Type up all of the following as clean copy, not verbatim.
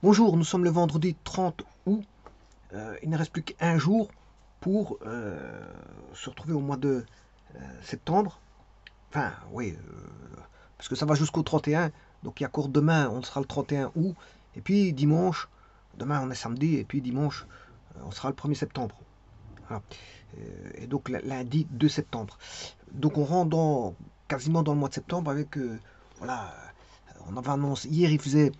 Bonjour, nous sommes le vendredi 30 août. Il ne reste plus qu'un jour pour se retrouver au mois de septembre. Enfin, oui, parce que ça va jusqu'au 31. Donc il y a encore demain, on sera le 31 août. Et puis dimanche, demain on est samedi, et puis dimanche, on sera le 1er septembre. Voilà. Et donc lundi 2 septembre. Donc on rentre quasiment dans le mois de septembre avec, voilà, on avait annoncé, hier il faisait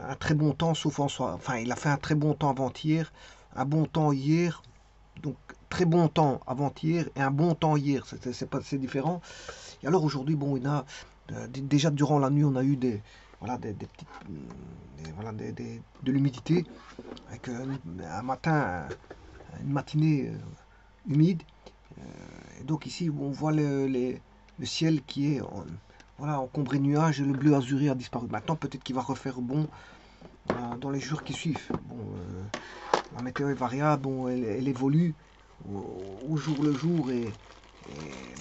un très bon temps, sauf en soi. Enfin, il a fait un très bon temps avant-hier, un bon temps hier, donc très bon temps avant-hier et un bon temps hier. C'est différent. Et alors aujourd'hui, bon, il a déjà durant la nuit, on a eu des petites, voilà, de l'humidité avec un matin, une matinée humide. Et donc ici, on voit le ciel qui est voilà, encombré de nuages et le bleu azuré a disparu. Maintenant, peut-être qu'il va refaire bon dans les jours qui suivent. Bon, la météo est variable, bon, elle évolue au jour le jour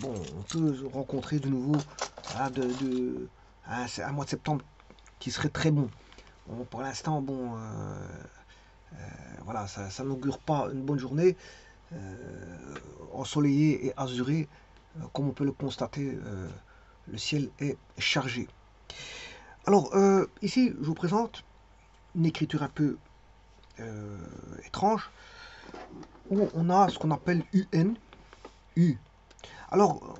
bon, on peut rencontrer de nouveau hein, un mois de septembre qui serait très bon. Bon pour l'instant, bon, voilà, ça n'augure pas une bonne journée ensoleillée et azurée, comme on peut le constater. Le ciel est chargé. Alors, ici, je vous présente une écriture un peu étrange, où on a ce qu'on appelle UN, U. Alors,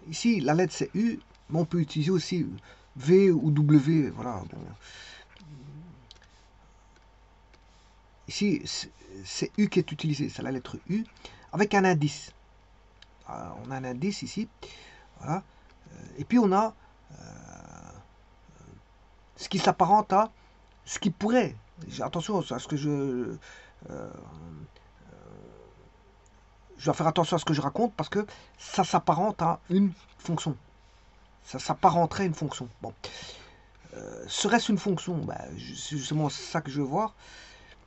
ici, la lettre c'est U, mais on peut utiliser aussi V ou W, voilà. Bon. Ici, c'est U qui est utilisé, c'est la lettre U, avec un indice. On a un indice ici, voilà. Et puis on a ce qui s'apparente à ce qui pourrait, attention à ce que je dois faire attention à ce que je raconte parce que ça s'apparente à une fonction. Ça s'apparenterait à une fonction. Bon. Serait-ce une fonction c'est justement ça que je veux voir.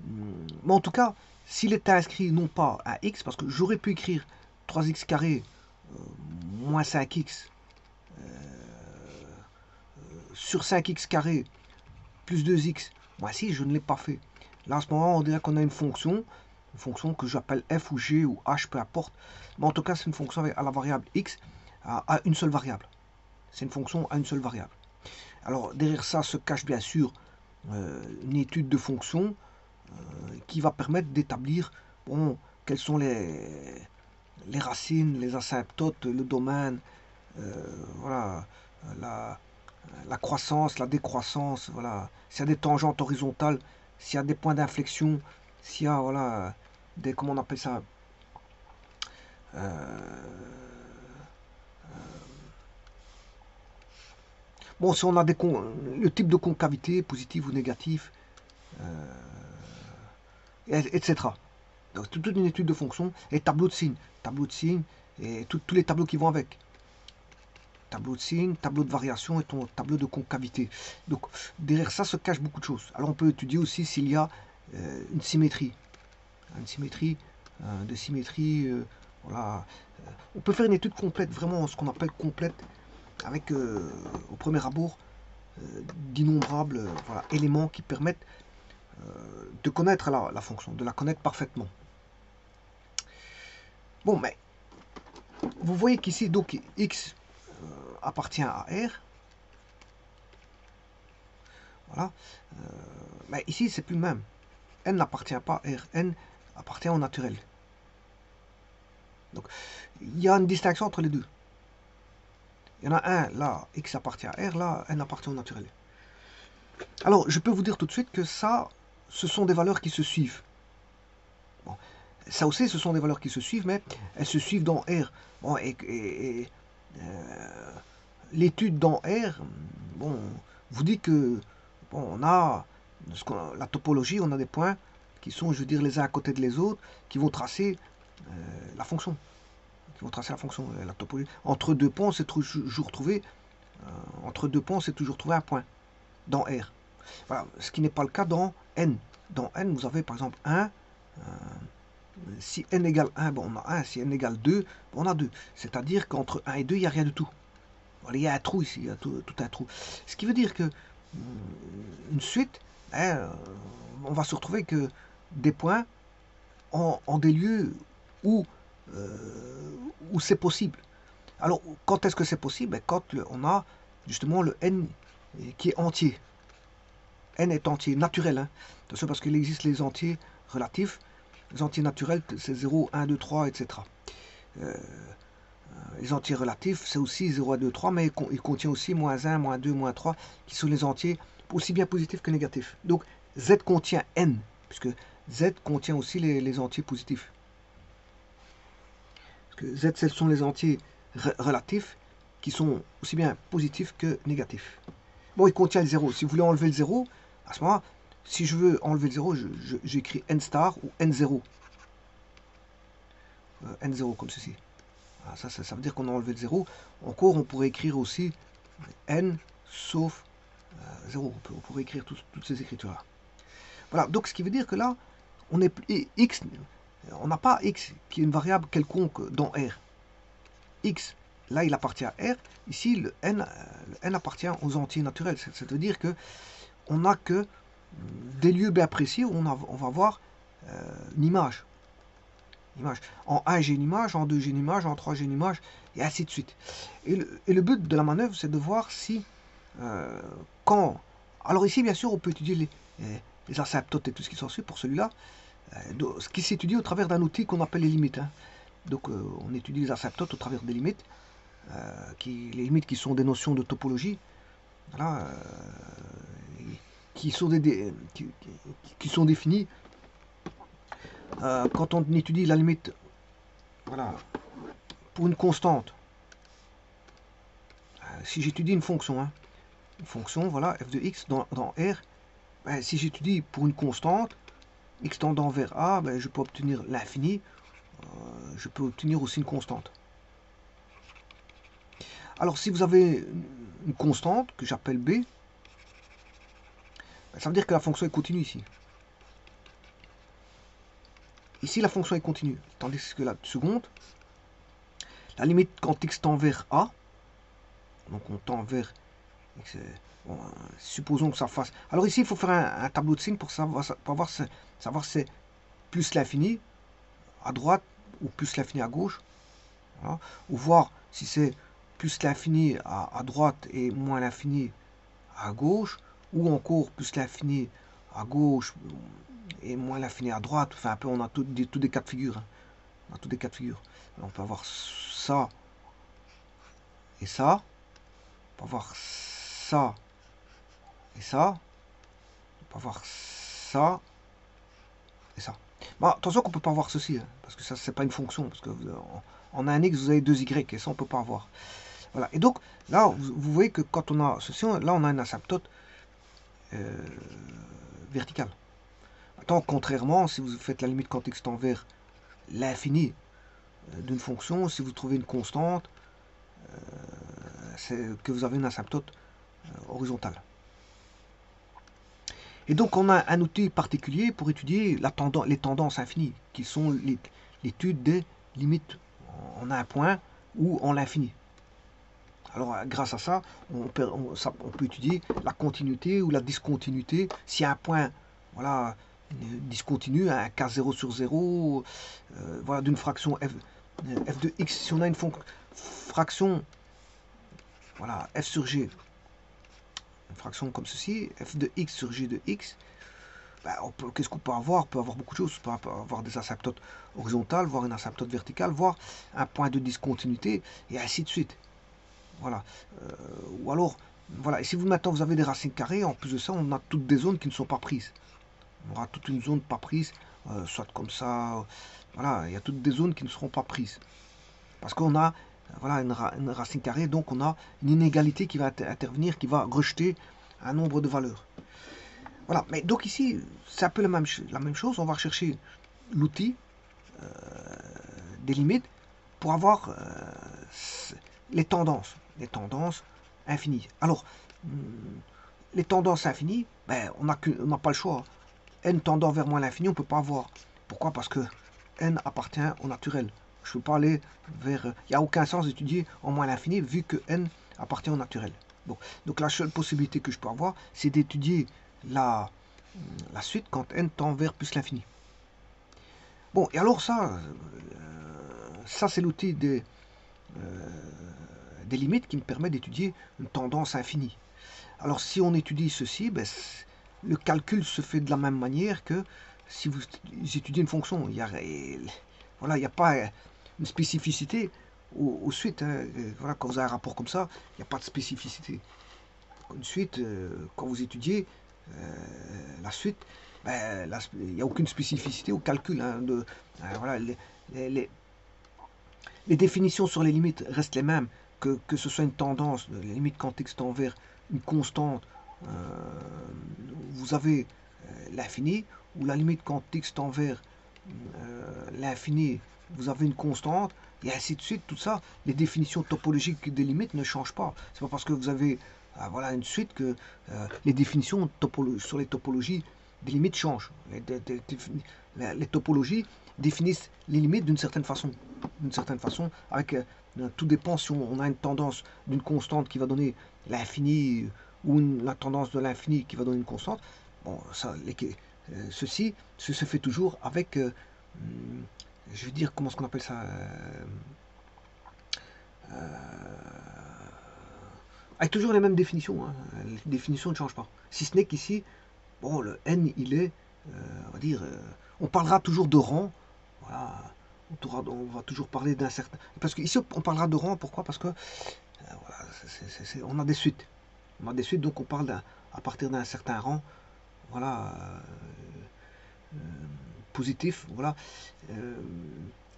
Mais en tout cas, s'il était inscrit non pas à x, parce que j'aurais pu écrire 3x carré moins 5x sur 5x carré plus 2x, moi si, je ne l'ai pas fait. Là, en ce moment, on dirait qu'on a une fonction que j'appelle f ou g ou h, peu importe. Mais en tout cas, c'est une fonction à la variable x à une seule variable. C'est une fonction à une seule variable. Alors, derrière ça se cache bien sûr une étude de fonction qui va permettre d'établir bon, quelles sont les racines, les asymptotes, le domaine, voilà, la croissance, la décroissance, voilà, s'il y a des tangentes horizontales, s'il y a des points d'inflexion, s'il y a voilà, des, comment on appelle ça, bon, si on a le type de concavité, positif ou négatif, etc. Donc toute une étude de fonction et tableau de signes et tous les tableaux qui vont avec. Tableau de signes, tableau de variation et ton tableau de concavité. Donc derrière ça se cache beaucoup de choses. Alors on peut étudier aussi s'il y a une symétrie. Une symétrie, de symétrie, voilà. On peut faire une étude complète, vraiment ce qu'on appelle complète, avec au premier abord d'innombrables voilà, éléments qui permettent de connaître la fonction, de la connaître parfaitement. Bon, mais vous voyez qu'ici, donc, x appartient à R. Voilà. Mais ici, c'est plus le même. N n'appartient pas à R. N appartient au naturel. Donc, il y a une distinction entre les deux. Il y en a un, là, x appartient à R, là, N appartient au naturel. Alors, je peux vous dire tout de suite que ça, ce sont des valeurs qui se suivent. Bon, ça aussi, ce sont des valeurs qui se suivent, mais elles se suivent dans R. Bon, l'étude dans R, bon, vous dit que bon, on a la topologie, on a des points qui sont, je veux dire, les uns à côté de les autres, qui vont tracer la fonction. Qui vont tracer la fonction, la topologie. Entre deux points, c'est toujours trouvé. Entre deux points, c'est toujours trouvé un point dans R. Voilà, ce qui n'est pas le cas dans N. Dans N, vous avez par exemple 1. Si n égale 1, bon, on a 1. Si n égale 2, bon, on a 2. C'est-à-dire qu'entre 1 et 2, il n'y a rien du tout. Voilà, il y a un trou ici, il y a tout un trou. Ce qui veut dire que une suite, hein, on va se retrouver que des points en des lieux où, où c'est possible. Alors, quand est-ce que c'est possible? Ben, quand on a justement le n qui est entier. N est entier, naturel. Hein. Attention, parce qu'il existe les entiers relatifs. Les entiers naturels, c'est 0, 1, 2, 3, etc. Les entiers relatifs, c'est aussi 0, 1, 2, 3, mais il contient aussi moins 1, moins 2, moins 3, qui sont les entiers aussi bien positifs que négatifs. Donc, Z contient N, puisque Z contient aussi les entiers positifs. Parce que Z, ce sont les entiers relatifs, qui sont aussi bien positifs que négatifs. Bon, il contient le 0. Si vous voulez enlever le 0, à ce moment-là, si je veux enlever le 0, j'écris N star ou N0. N0 comme ceci. Alors ça veut dire qu'on a enlevé le 0. Encore, on pourrait écrire aussi N sauf 0. On pourrait écrire toutes ces écritures-là. Voilà, donc ce qui veut dire que là, on est X, on n'a pas X qui est une variable quelconque dans R. X, là, il appartient à R. Ici, le N appartient aux entiers naturels. Ça veut dire que on n'a que des lieux bien précis où on va voir une image. En 1, j'ai une image, en 2, j'ai une image, en 3, j'ai une image, et ainsi de suite. Et le but de la manœuvre, c'est de voir si, quand... Alors ici, bien sûr, on peut étudier les asymptotes et tout ce qui s'ensuit pour celui-là, ce qui s'étudie au travers d'un outil qu'on appelle les limites. Hein. Donc, on étudie les asymptotes au travers des limites, les limites qui sont des notions de topologie, voilà, qui sont définies quand on étudie la limite, voilà, pour une constante. Si j'étudie une fonction, hein, voilà, f de x dans R, ben, si j'étudie pour une constante, x tendant vers a, ben, je peux obtenir l'infini, je peux obtenir aussi une constante. Alors si vous avez une constante que j'appelle b, ben, ça veut dire que la fonction est continue ici. Ici, la fonction est continue, tandis que la seconde, la limite quand x tend vers a, donc on tend vers x, bon, supposons que ça fasse... Alors ici, il faut faire un tableau de signes pour savoir si c'est plus l'infini à droite ou plus l'infini à gauche, voilà. Ou voir si c'est plus l'infini à droite et moins l'infini à gauche, ou encore plus l'infini à gauche et moins l'infini à droite. Enfin, un peu, on a tous des cas de figure. Hein. On a tous des cas de figure. Alors, on peut avoir ça et ça. On peut avoir ça et ça. On peut avoir ça et ça. Bon, attention qu'on ne peut pas avoir ceci, hein, parce que ça, c'est pas une fonction. Parce que en un x, vous avez 2 y, et ça, on ne peut pas avoir. Voilà. Et donc, là, vous voyez que quand on a ceci, là, on a un asymptote vertical. Maintenant, contrairement, si vous faites la limite quand x tend vers l'infini d'une fonction, si vous trouvez une constante, c'est que vous avez une asymptote horizontale. Et donc, on a un outil particulier pour étudier les tendances infinies, qui sont l'étude des limites en un point ou en l'infini. Alors, grâce à ça, on peut étudier la continuité ou la discontinuité. Si un point, voilà, discontinu, un cas 0 sur 0, voilà, d'une fraction f de x, si on a une fraction, voilà, f sur g, une fraction comme ceci, f de x sur g de x, ben, qu'est-ce qu'on peut avoir? On peut avoir beaucoup de choses. On peut avoir des asymptotes horizontales, voire une asymptote verticale, voire un point de discontinuité, et ainsi de suite. Voilà. Ou alors, voilà. Et si vous maintenant vous avez des racines carrées, en plus de ça, on a toutes des zones qui ne sont pas prises. On aura toute une zone pas prise, soit comme ça. Voilà, il y a toutes des zones qui ne seront pas prises. Parce qu'on a voilà, une racine carrée, donc on a une inégalité qui va intervenir, qui va rejeter un nombre de valeurs. Voilà, mais donc ici, c'est un peu la même chose. On va rechercher l'outil des limites pour avoir les tendances infinies. Alors, les tendances infinies, ben, on n'a pas le choix. N tendant vers moins l'infini, on ne peut pas avoir. Pourquoi? Parce que N appartient au naturel. Je ne peux pas aller vers... Il n'y a aucun sens d'étudier en moins l'infini, vu que N appartient au naturel. Bon. Donc la seule possibilité que je peux avoir, c'est d'étudier la suite quand n tend vers plus l'infini. Bon, et alors ça c'est l'outil des limites qui me permet d'étudier une tendance infinie. Alors si on étudie ceci, ben, le calcul se fait de la même manière que si vous étudiez une fonction. Voilà, il n'y a pas une spécificité aux suites. Hein. Voilà, quand vous avez un rapport comme ça, il n'y a pas de spécificité. Une suite, quand vous étudiez la suite, ben, il n'y a aucune spécificité au calcul. Hein, voilà, les définitions sur les limites restent les mêmes, que ce soit une tendance, les limites quand x tend vers une constante, vous avez l'infini, ou la limite quand x tend vers l'infini, vous avez une constante, et ainsi de suite, tout ça, les définitions topologiques des limites ne changent pas. C'est pas parce que vous avez voilà, une suite que les définitions sur les topologies des limites changent. Les topologies définissent les limites d'une certaine façon. Avec tout dépend si on a une tendance d'une constante qui va donner l'infini ou la tendance de l'infini qui va donner une constante. Bon, ça, ceci se fait toujours avec, je veux dire, comment est-ce qu'on appelle ça avec toujours les mêmes définitions. Hein. Les définitions ne changent pas. Si ce n'est qu'ici, bon, le n, il est, on va dire, on parlera toujours de rang. Voilà. On va toujours parler d'un certain... Parce qu'ici, on parlera de rang, pourquoi? Parce que voilà, on a des suites. On a des suites, donc on parle à partir d'un certain rang. Voilà. Positif, voilà.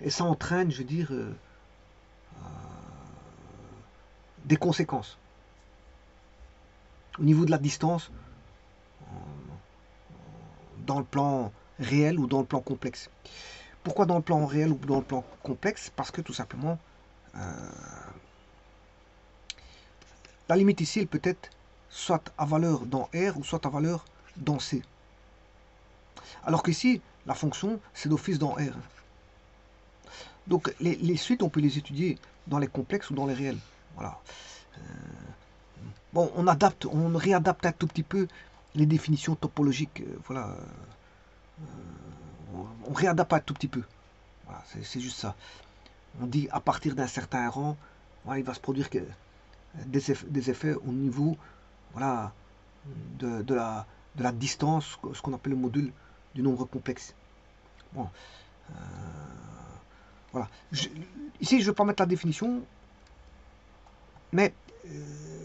Et ça entraîne, je veux dire, des conséquences. Au niveau de la distance, dans le plan réel ou dans le plan complexe. Pourquoi dans le plan réel ou dans le plan complexe? Parce que tout simplement, la limite ici, elle peut être soit à valeur dans R ou soit à valeur dans C. Alors qu'ici, la fonction, c'est d'office dans R. Donc les suites, on peut les étudier dans les complexes ou dans les réels. Voilà. Bon, on réadapte un tout petit peu les définitions topologiques. Voilà. On réadapte un tout petit peu. Voilà, c'est juste ça. On dit à partir d'un certain rang, voilà, il va se produire des effets au niveau, voilà, de la distance, ce qu'on appelle le module du nombre complexe. Bon, voilà. Ici, je ne vais pas mettre la définition, mais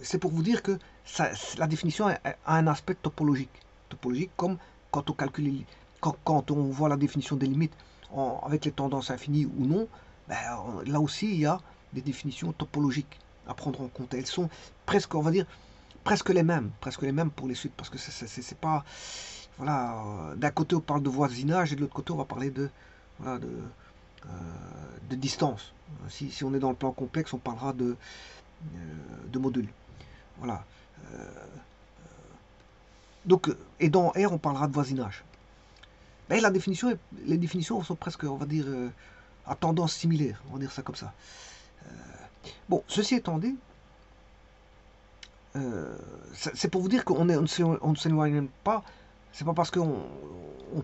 c'est pour vous dire que la définition a un aspect topologique. Topologique comme quand on calcule, quand on voit la définition des limites avec les tendances infinies ou non, ben, là aussi il y a des définitions topologiques à prendre en compte. Elles sont presque, on va dire, presque les mêmes pour les suites, parce que c'est pas, voilà, d'un côté on parle de voisinage et de l'autre côté on va parler voilà, de distance. Si on est dans le plan complexe, on parlera de modules. Voilà. Donc, et dans R, on parlera de voisinage. Mais les définitions sont presque, on va dire, à tendance similaire. On va dire ça comme ça. Bon, ceci étant dit, c'est pour vous dire qu'on ne s'éloigne pas. C'est pas parce qu'on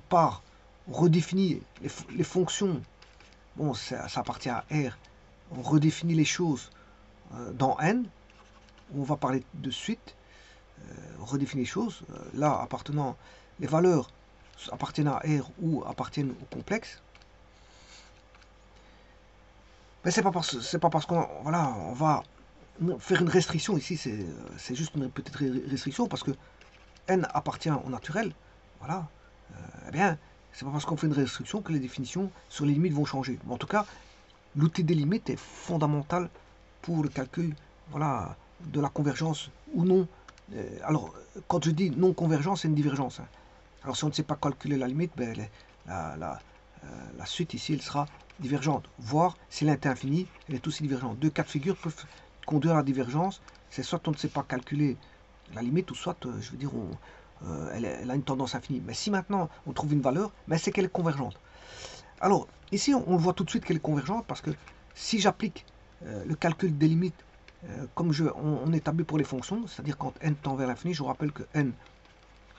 part, on redéfinit les fonctions. Bon, ça appartient à R. On redéfinit les choses dans N, où on va parler de suite. On redéfinit les choses. Là, appartenant, les valeurs appartiennent à R ou appartiennent au complexe. Mais c'est pas parce qu'on voilà, on va faire une restriction ici, c'est juste une petite restriction parce que N appartient au naturel. Voilà. Eh bien, c'est pas parce qu'on fait une restriction que les définitions sur les limites vont changer. Mais en tout cas, l'outil des limites est fondamental pour le calcul, voilà, de la convergence ou non. Alors, quand je dis non convergence, c'est une divergence. Hein. Alors, si on ne sait pas calculer la limite, ben, la suite ici, elle sera divergente. Voire, si elle est infinie, elle est aussi divergente. Deux cas de figure peuvent conduire à la divergence. C'est soit on ne sait pas calculer la limite, ou soit, je veux dire, elle a une tendance infinie. Mais si maintenant on trouve une valeur, ben, c'est qu'elle est convergente. Alors, ici, on voit tout de suite qu'elle est convergente parce que si j'applique le calcul des limites comme on établit pour les fonctions, c'est-à-dire quand n tend vers l'infini, je vous rappelle que n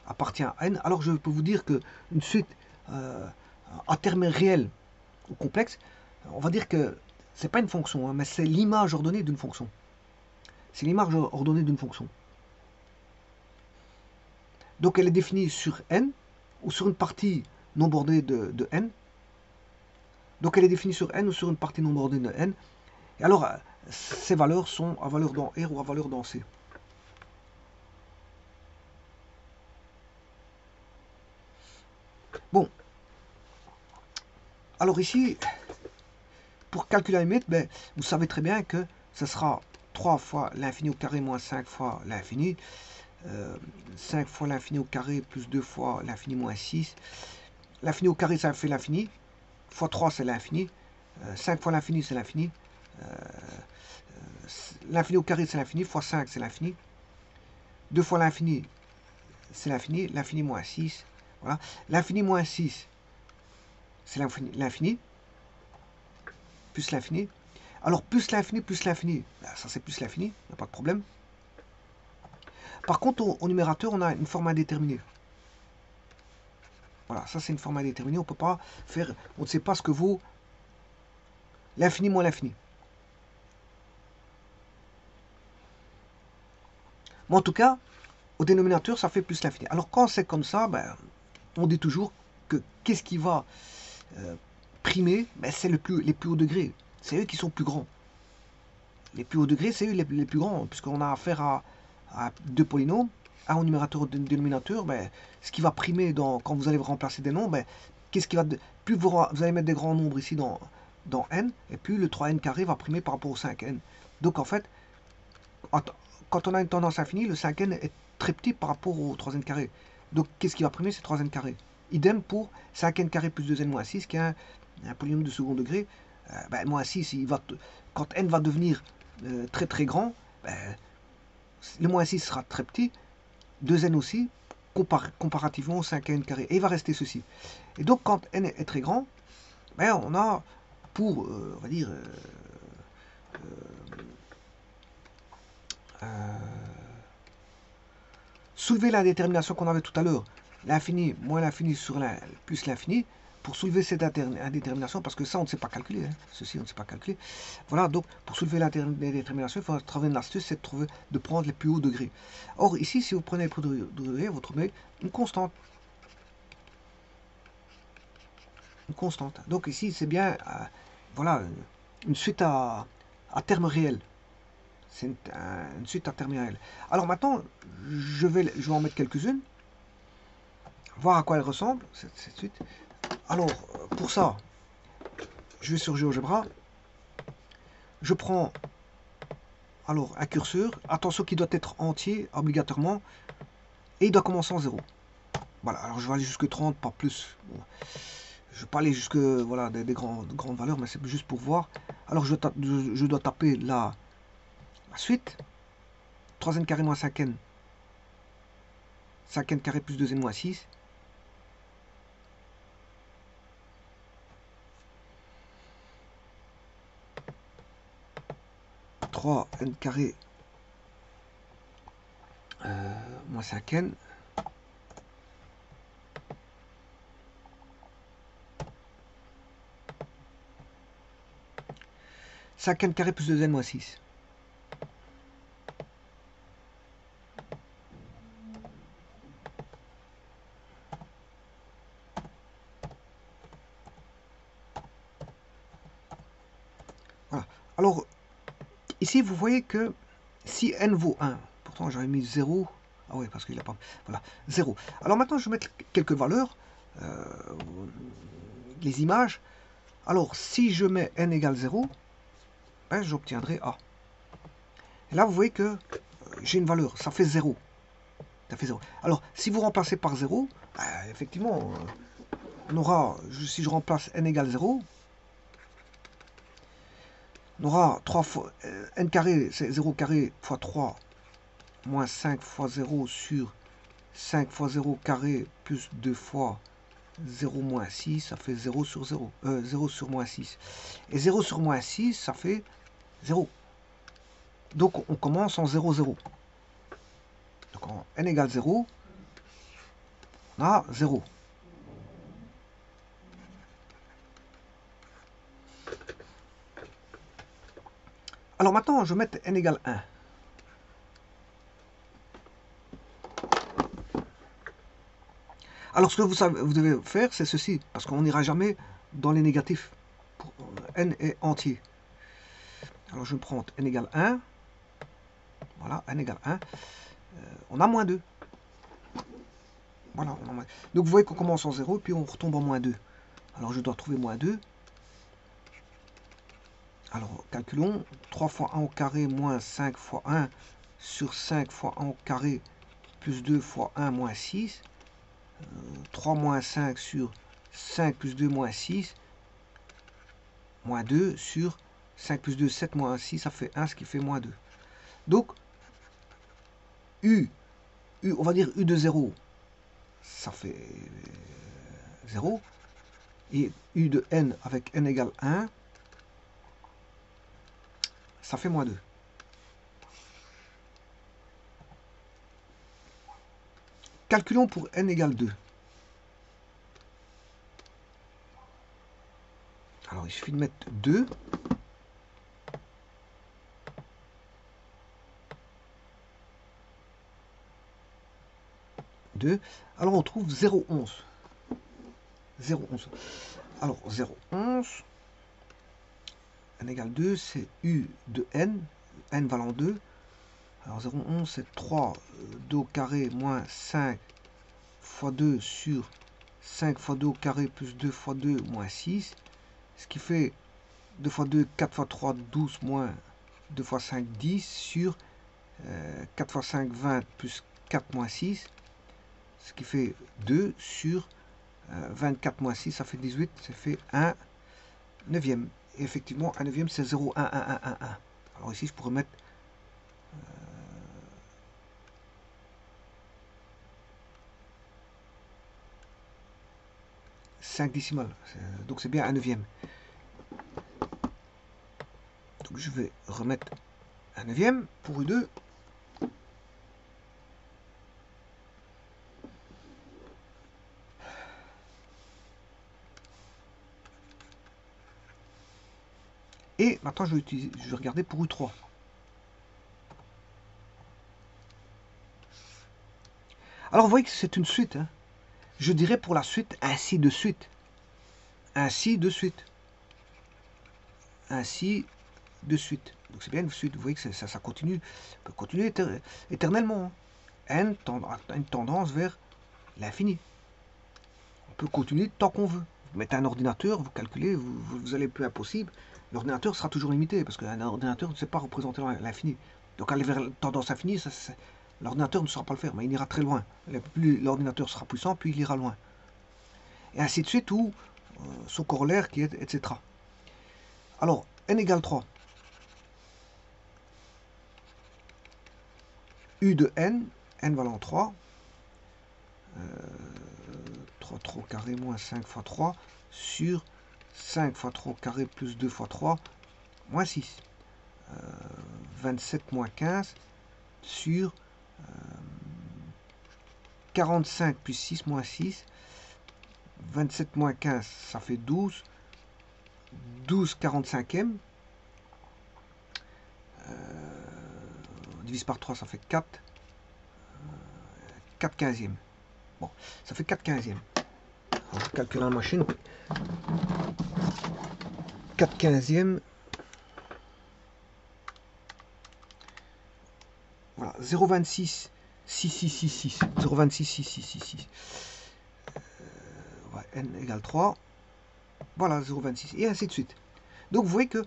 appartient à n, alors je peux vous dire qu'une suite à terme réel ou complexe, on va dire que c'est pas une fonction, hein, mais c'est l'image ordonnée d'une fonction. C'est l'image ordonnée d'une fonction. Donc elle est définie sur n, ou sur une partie non bordée de n. Donc elle est définie sur n ou sur une partie non bordée de n. Et alors, ces valeurs sont à valeur dans R ou à valeur dans C. Bon. Alors ici, pour calculer la limite, ben, vous savez très bien que ce sera 3 fois l'infini au carré moins 5 fois l'infini. 5 fois l'infini au carré plus 2 fois l'infini moins 6. L'infini au carré, ça fait l'infini. Fois 3, c'est l'infini. 5 fois l'infini, c'est l'infini. L'infini au carré, c'est l'infini. Fois 5, c'est l'infini. 2 fois l'infini, c'est l'infini. L'infini moins 6. Voilà. L'infini moins 6, c'est l'infini. Plus l'infini. Alors, plus l'infini, ben, ça c'est plus l'infini, il n'y a pas de problème. Par contre, au numérateur, on a une forme indéterminée. Voilà, ça c'est une forme indéterminée, on ne peut pas faire, on ne sait pas ce que vaut l'infini moins l'infini. Mais en tout cas, au dénominateur, ça fait plus l'infini. Alors quand c'est comme ça, ben, on dit toujours que qu'est-ce qui va primer, ben, c'est les plus hauts degrés. C'est eux qui sont plus grands. Les plus hauts degrés, c'est eux les plus grands, puisqu'on a affaire à deux polynômes, un au numérateur et au dénominateur. Ben, ce qui va primer quand vous allez remplacer des nombres, ben, qu'est-ce qui va plus vous allez mettre des grands nombres ici dans n, et plus le 3n carré va primer par rapport au 5n. Donc en fait, quand on a une tendance infinie, le 5n est très petit par rapport au 3n carré. Donc qu'est-ce qui va primer? C'est 3n carré. Idem pour 5n carré plus 2n moins 6, qui est un polynôme de second degré. Ben, moins 6, quand n va devenir très très grand, ben, le moins 6 sera très petit, 2n aussi, comparativement au 5n carré. Et il va rester ceci. Et donc quand n est très grand, ben, on a pour, on va dire, soulever la détermination qu'on avait tout à l'heure, l'infini moins l'infini sur plus l'infini, pour soulever cette indétermination, parce que ça on ne sait pas calculer, hein. Ceci on ne sait pas calculer. Voilà, donc pour soulever la détermination, il faut travailler une astuce, c'est de prendre les plus hauts degrés. Or ici, si vous prenez les plus hauts degrés, vous trouvez une constante. Une constante. Donc ici, c'est bien, voilà, une suite à terme réel. C'est une suite à terme réel. Alors maintenant, je vais en mettre quelques-unes, voir à quoi elle ressemble, cette suite. Alors, pour ça, je vais sur GeoGebra, je prends alors un curseur, attention qu'il doit être entier, obligatoirement, et il doit commencer en 0. Voilà, alors je vais aller jusque 30, pas plus. Bon, je ne vais pas aller jusque voilà, des grandes valeurs, mais c'est juste pour voir. Alors je dois taper la suite, 3n carré moins 5n, 5n carré plus 2n moins 6, 3n carré moins 5n, n carré plus 2n moins 6. Voilà. Alors, ici, vous voyez que si n vaut 1, pourtant j'avais mis 0, ah oui, parce qu'il n'a pas, voilà, 0. Alors maintenant, je vais mettre quelques valeurs, les images. Alors, si je mets n égale 0, ben, j'obtiendrai A. Et là, vous voyez que j'ai une valeur, ça fait 0. Ça fait 0. Alors, si vous remplacez par 0, ben, effectivement, on aura, si je remplace n égale 0, on aura 3 fois n carré, c'est 0 carré fois 3 moins 5 fois 0 sur 5 fois 0 carré plus 2 fois 0 moins 6, ça fait 0 sur 0. 0 sur moins 6. Et 0 sur moins 6, ça fait 0. Donc on commence en 0, 0. Donc en n égale 0, on a 0. Alors maintenant, je vais mettre n égale 1. Alors ce que vous devez faire, c'est ceci, parce qu'on n'ira jamais dans les négatifs. Pour n est entier. Alors je vais prendre n égale 1. Voilà, n égale 1. On a moins 2. Voilà, on a moins... Donc vous voyez qu'on commence en 0, puis on retombe en moins 2. Alors je dois trouver moins 2. Alors calculons. 3 fois 1 au carré moins 5 fois 1 sur 5 fois 1 au carré plus 2 fois 1 moins 6. 3 moins 5 sur 5 plus 2 moins 6. Moins 2 sur 5 plus 2, 7 moins 6, ça fait 1, ce qui fait moins 2. Donc, on va dire U de 0, ça fait 0. Et U de n avec n égale 1, ça fait moins 2. Calculons pour n égale 2. Alors, il suffit de mettre 2. Alors, on trouve 0,11. 0,11. Alors, 0,11. N égale 2, c'est U de n. N valant 2. Alors, 0,11, c'est 3 2 au carré moins 5 fois 2 sur 5 fois 2 au carré plus 2 fois 2 moins 6. Ce qui fait 2 fois 2, 4 fois 3, 12 moins 2 fois 5, 10 sur 4 fois 5, 20 plus 4 moins 6. Ce qui fait 2 sur 24 moins 6, ça fait 18, ça fait 1 neuvième. Et effectivement, 1 neuvième, c'est 0, 1, 1, 1, 1, 1. Alors ici, je pourrais mettre 5 décimales. Donc c'est bien 1 neuvième. Donc je vais remettre 1 neuvième pour U2. Et maintenant, je vais regarder pour U3. Alors, vous voyez que c'est une suite. Hein. Je dirais pour la suite, ainsi de suite. Ainsi de suite. Ainsi de suite. Donc, c'est bien une suite. Vous voyez que ça continue. Peut continuer éternellement. Hein. N a une tendance vers l'infini. On peut continuer tant qu'on veut. Vous mettez un ordinateur, vous calculez, vous allez plus impossible. L'ordinateur sera toujours limité, parce qu'un ordinateur ne sait pas représenter l'infini. Donc aller vers la tendance infinie, l'ordinateur ne saura pas le faire, mais il ira très loin. Plus l'ordinateur sera puissant, plus il ira loin. Et ainsi de suite, ou son corollaire, qui est, etc. Alors, n égale 3. U de n valant 3. 3 au carré moins 5 fois 3 sur 5 fois 3 au carré plus 2 fois 3 moins 6. 27 moins 15 sur 45 plus 6 moins 6. 27 moins 15, ça fait 12. 12 45e. On divise par 3, ça fait 4. 4 15e. Bon, ça fait 4 15e. On va calculer la machine. 4 15e. Voilà, 0,26 6666. 0,26 6666. Ouais, n égale 3. Voilà, 0,26. Et ainsi de suite. Donc vous voyez que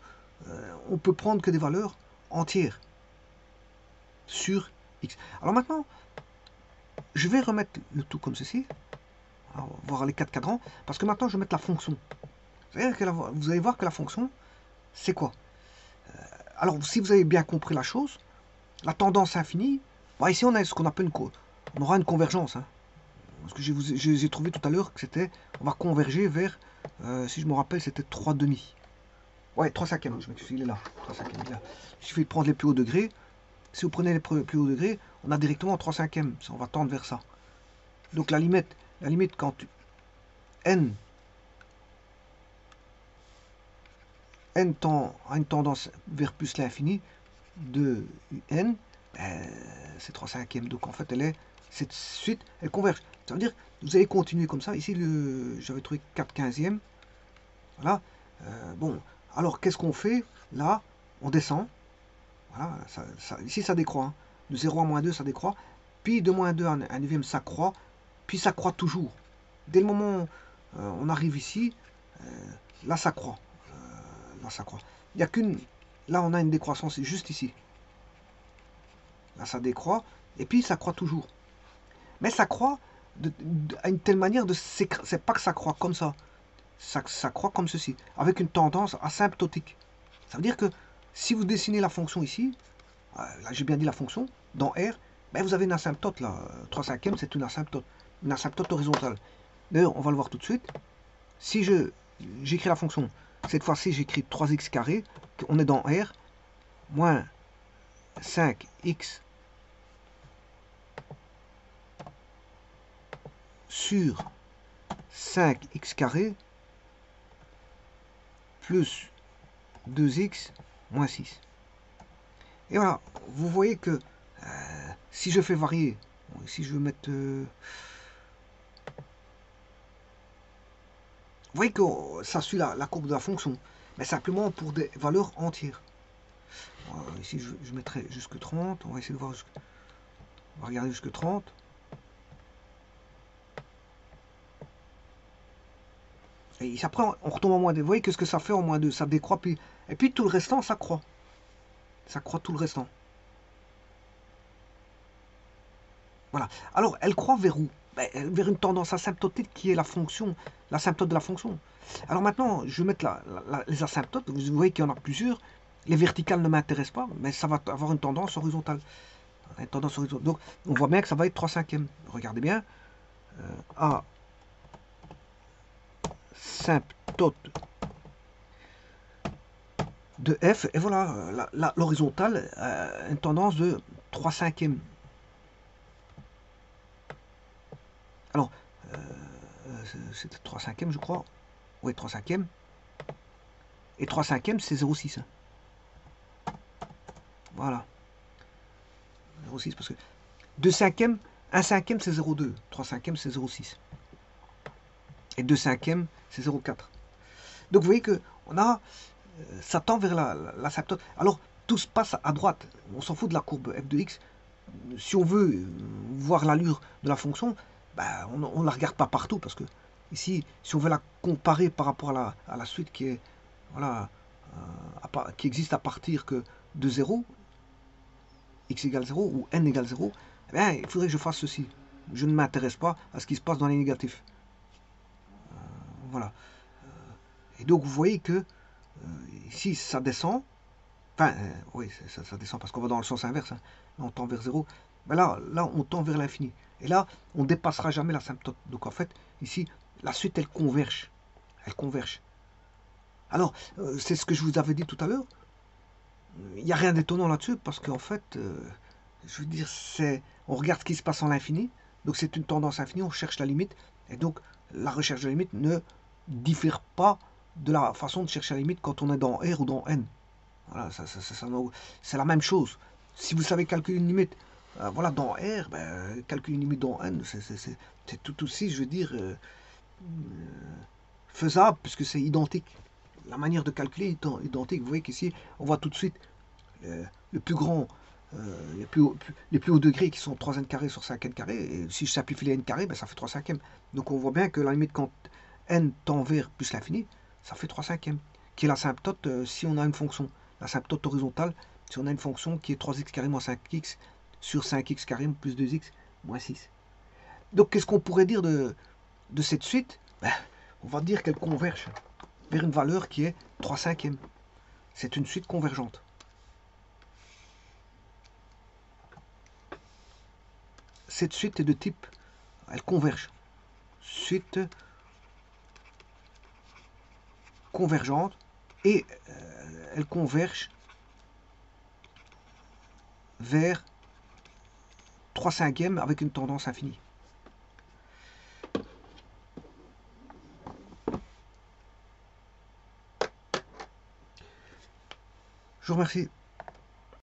on peut prendre que des valeurs entières sur x. Alors maintenant, je vais remettre le tout comme ceci. Alors, on va voir les 4 cadrans. Parce que maintenant, je vais mettre la fonction. Vous allez voir que la fonction, c'est quoi? Alors, si vous avez bien compris la chose, la tendance infinie, bah ici, on a ce qu'on appelle on aura une convergence. Hein. Parce que j'ai trouvé tout à l'heure que c'était, on va converger vers, si je me rappelle, c'était 3 demi. Ouais, 3 cinquièmes, je m'excuse, il est là. 3 cinquièmes, il est là. Il suffit de prendre les plus hauts degrés. Si vous prenez les plus hauts degrés, on a directement 3 cinquièmes. On va tendre vers ça. Donc la limite quand n tend à une tendance vers plus l'infini de n, c'est 3 cinquièmes. Donc en fait, cette suite, elle converge. Ça veut dire que vous allez continuer comme ça. Ici, j'avais trouvé 4 quinzièmes. Voilà. Bon, alors qu'est-ce qu'on fait? Là, on descend. Voilà, ici, ça décroît. Hein. De 0 à moins 2, ça décroît. Puis de moins 2 à 1 neuvième, ça croît. Puis ça croît toujours. Dès le moment où on arrive ici, là, ça croît. Là, ça croît. Il n'y a qu'une... Là, on a une décroissance juste ici. Là, ça décroît. Et puis, ça croît toujours. Mais ça croît à une telle manière de... C'est pas que ça croît comme ça. Ça croît comme ceci. Avec une tendance asymptotique. Ça veut dire que si vous dessinez la fonction ici, là, j'ai bien dit la fonction, dans R, ben, vous avez une asymptote là. 3 cinquièmes, c'est une asymptote horizontale. D'ailleurs, on va le voir tout de suite. Si j'écris la fonction, cette fois-ci, j'écris 3x carré, on est dans R, moins 5x sur 5x carré plus 2x moins 6. Et voilà, vous voyez que si je fais varier, bon, ici je vais mettre... vous voyez que ça suit la courbe de la fonction, mais simplement pour des valeurs entières. Ici je mettrai jusque 30, on va essayer de voir, on va regarder jusque 30. Et après on retombe en moins 2, vous voyez que ce que ça fait en moins 2, ça décroît, et puis tout le restant ça croît. Ça croît tout le restant. Voilà. Alors, elle croît vers où? Vers une tendance asymptotique qui est la fonction, l'asymptote de la fonction. Alors maintenant, je vais mettre les asymptotes. Vous voyez qu'il y en a plusieurs. Les verticales ne m'intéressent pas, mais ça va avoir une tendance horizontale. Une tendance horizontale. Donc, on voit bien que ça va être 3 cinquièmes. Regardez bien. A asymptote de F. Et voilà, l'horizontale a une tendance de 3 cinquièmes. Alors, c'est 3 cinquièmes, je crois. Oui, 3 cinquièmes. Et 3 cinquièmes, c'est 0,6. Voilà. 0,6 parce que 2 cinquièmes, 1 cinquième, c'est 0,2. 3 cinquièmes, c'est 0,6. Et 2 cinquièmes, c'est 0,4. Donc vous voyez que on a, ça tend vers l'asymptote. Alors, tout se passe à droite. On s'en fout de la courbe f de x. Si on veut voir l'allure de la fonction, ben, on ne la regarde pas partout parce que ici, si on veut la comparer par rapport à la suite qui est, voilà, qui existe à partir que de 0, x égale 0 ou n égale 0, eh bien, il faudrait que je fasse ceci. Je ne m'intéresse pas à ce qui se passe dans les négatifs. Voilà. Et donc, vous voyez que ici, ça descend. Enfin, oui, ça descend parce qu'on va dans le sens inverse. Hein. On tend vers 0. Mais là, on tend vers l'infini. Et là, on ne dépassera jamais l'asymptote. Donc, en fait, ici, la suite, elle converge. Elle converge. Alors, c'est ce que je vous avais dit tout à l'heure. Il n'y a rien d'étonnant là-dessus parce qu'en fait, je veux dire, on regarde ce qui se passe en l'infini. Donc, c'est une tendance infinie. On cherche la limite. Et donc, la recherche de la limite ne diffère pas de la façon de chercher la limite quand on est dans R ou dans N. Voilà, c'est la même chose. Si vous savez calculer une limite, voilà, dans R, calculer une limite dans N, c'est tout aussi, je veux dire, faisable, puisque c'est identique. La manière de calculer est identique. Vous voyez qu'ici, on voit tout de suite le plus grand, les plus hauts degrés qui sont 3 n carré sur 5 n carré. Et si je simplifie les n carré, ça fait 3 cinquièmes. Donc on voit bien que la limite quand n tend vers plus l'infini, ça fait 3 cinquièmes. Qui est l'asymptote si on a une fonction. L'asymptote horizontale, si on a une fonction qui est 3x carré moins 5x sur 5x carré plus 2x moins 6. Donc qu'est-ce qu'on pourrait dire de cette suite? On va dire qu'elle converge vers une valeur qui est 3 cinquièmes. C'est une suite convergente. Cette suite est de type, elle converge. Suite convergente et elle converge vers 3/5 avec une tendance infinie. Je vous remercie.